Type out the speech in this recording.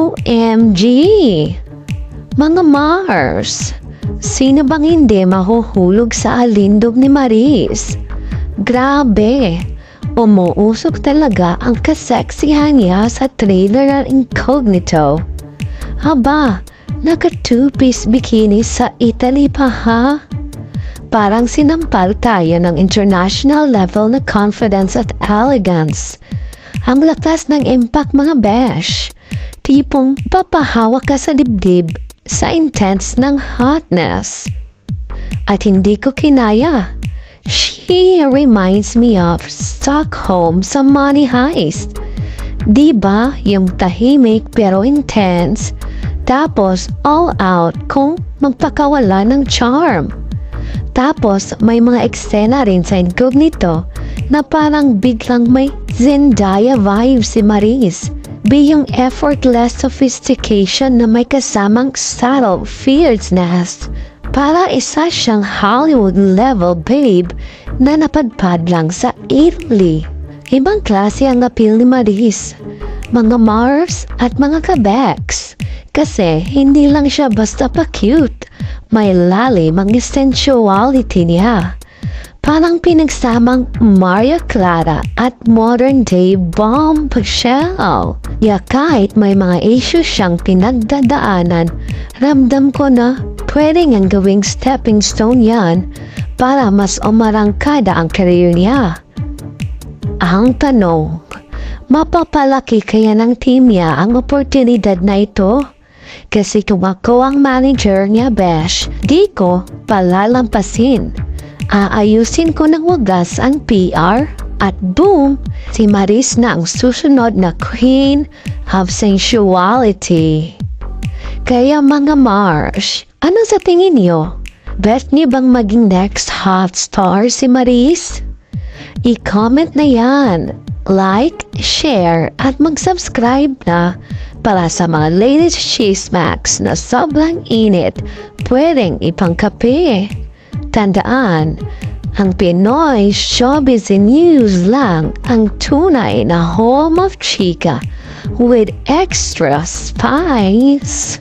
OMG! Mga Mars, sino bang hindi mahuhulog sa alindog ni Maris? Grabe! Umuusok talaga ang kaseksihan niya sa trailer ng Incognito. Haba, naka two-piece bikini sa Italy pa ha? Parang sinampal tayo ng international level na confidence at elegance. Ang lakas ng impact mga besh. Tipong papahawak ka sa dibdib sa intense ng hotness. At hindi ko kinaya. She reminds me of Stockholm sa Money Heist. Diba yung tahimik pero intense, tapos all out kung magpakawala ng charm. Tapos may mga eksena rin sa Incognito na parang biglang may Zendaya vibe si Maris. Yung effortless sophistication na may kasamang subtle fierceness. Para isa siyang Hollywood-level babe na napadpad lang sa Italy. Ibang klase ang appeal ni Maris, mga Mars at mga Kabeks. Kasi hindi lang siya basta pa-cute, may lalim ang sensuality niya. Parang pinagsamang Maria Clara at modern-day bombshell. Ya kahit may mga issues siyang pinagdadaanan, ramdam ko na pwedeng ang gawing stepping stone yan para mas umarangkada ang career niya. Ang tanong, mapapalaki kaya ng team niya ang oportunidad na ito? Kasi kung ako ang manager niya, besh, di ko palalampasin. Aayusin ko ng wagas ang PR at boom, si Maris na ang susunod na queen of sensuality. Kaya mga Mars, ano sa tingin niyo? Bet niyo bang maging next hot star si Maris? I-comment na yan, like, share at mag-subscribe na para sa mga latest chismacks na sobrang init pwedeng ipangkape. Tandaan, ang Pinoy Showbiz News lang ang tunay na home of chika with extra spice.